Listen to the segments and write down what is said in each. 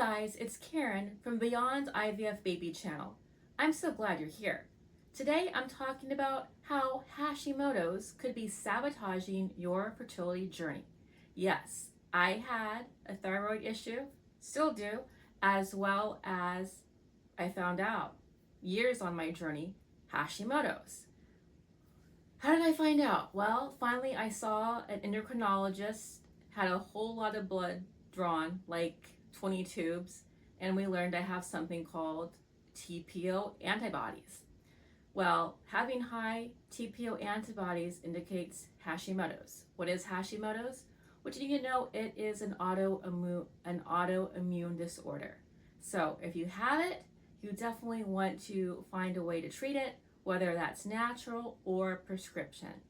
guys, it's Karen from BeyondIVFBaby channel. I'm so glad you're here. Today I'm talking about how Hashimoto's could be sabotaging your fertility journey. Yes, I had a thyroid issue, still do, as well as I found out years on my journey, Hashimoto's. How did I find out? Well, finally I saw an endocrinologist, had a whole lot of blood drawn, like 20 tubes, and we learned I have something called TPO antibodies. Well, having high TPO antibodies indicates Hashimoto's. What is Hashimoto's? What you need to know, it is an autoimmune disorder. So if you have it, you definitely want to find a way to treat it, whether that's natural or prescription,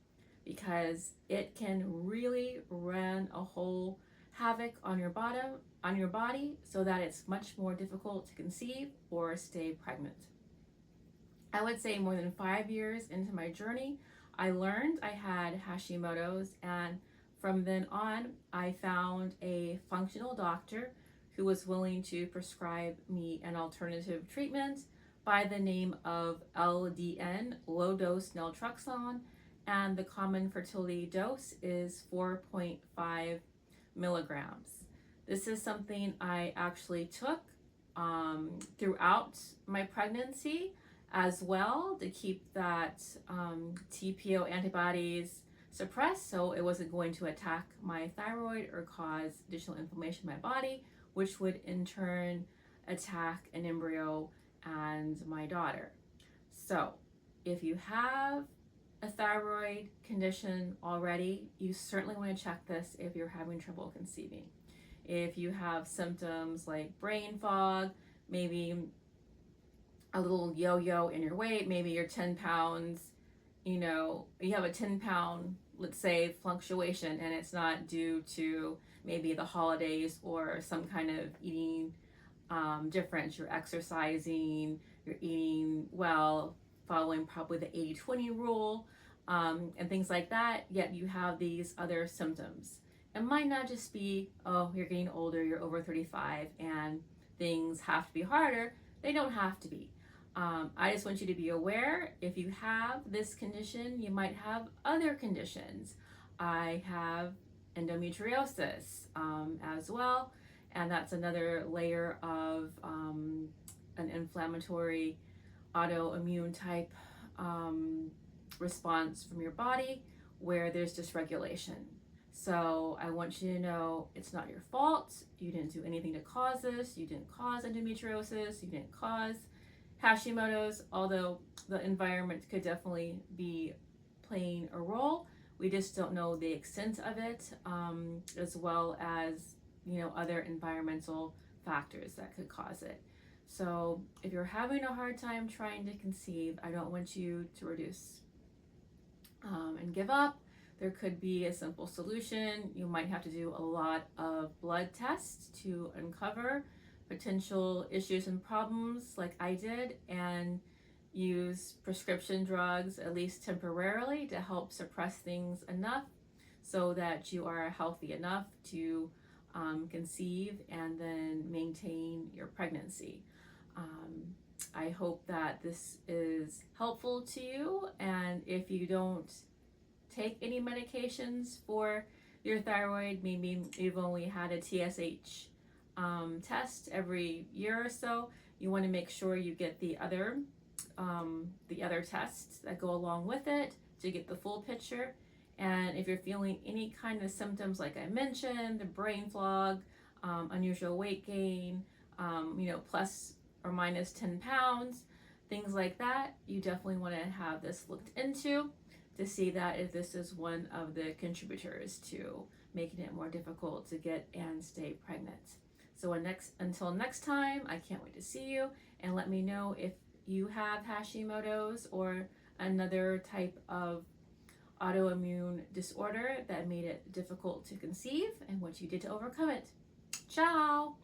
because it can really run a whole havoc on your body so that it's much more difficult to conceive or stay pregnant. I would say more than 5 years into my journey, I learned I had Hashimoto's, and from then on, I found a functional doctor who was willing to prescribe me an alternative treatment by the name of LDN, low dose naltrexone, and the common fertility dose is 4.5 milligrams. This is something I actually took throughout my pregnancy as well to keep that TPO antibodies suppressed, so it wasn't going to attack my thyroid or cause additional inflammation in my body, which would in turn attack an embryo and my daughter. So if you have a thyroid condition already, you certainly want to check this if you're having trouble conceiving. If you have symptoms like brain fog, maybe a little yo-yo in your weight, maybe you're 10 pounds, you have a 10-pound, let's say, fluctuation, and it's not due to maybe the holidays or some kind of eating difference. You're exercising, you're eating well, following probably the 80-20 rule, and things like that, yet you have these other symptoms. It might not just be, oh, you're getting older, you're over 35, and things have to be harder. They don't have to be. I just want you to be aware, if you have this condition, you might have other conditions. I have endometriosis as well, and that's another layer of an inflammatory autoimmune type response from your body where there's dysregulation. So I want you to know it's not your fault. You didn't do anything to cause this. You didn't cause endometriosis. You didn't cause Hashimoto's, although the environment could definitely be playing a role. We just don't know the extent of it, as well as other environmental factors that could cause it. So if you're having a hard time trying to conceive, I don't want you to reduce and give up. There could be a simple solution. You might have to do a lot of blood tests to uncover potential issues and problems like I did, and use prescription drugs at least temporarily to help suppress things enough so that you are healthy enough to conceive and then maintain your pregnancy. I hope that this is helpful to you, and if you don't take any medications for your thyroid, maybe you've only had a TSH test every year or so, you want to make sure you get the other tests that go along with it to get the full picture. And if you're feeling any kind of symptoms like I mentioned, the brain fog, unusual weight gain, plus or minus 10 pounds, things like that, you definitely want to have this looked into to see that if this is one of the contributors to making it more difficult to get and stay pregnant. So until next time, I can't wait to see you, and let me know if you have Hashimoto's or another type of autoimmune disorder that made it difficult to conceive and what you did to overcome it. Ciao!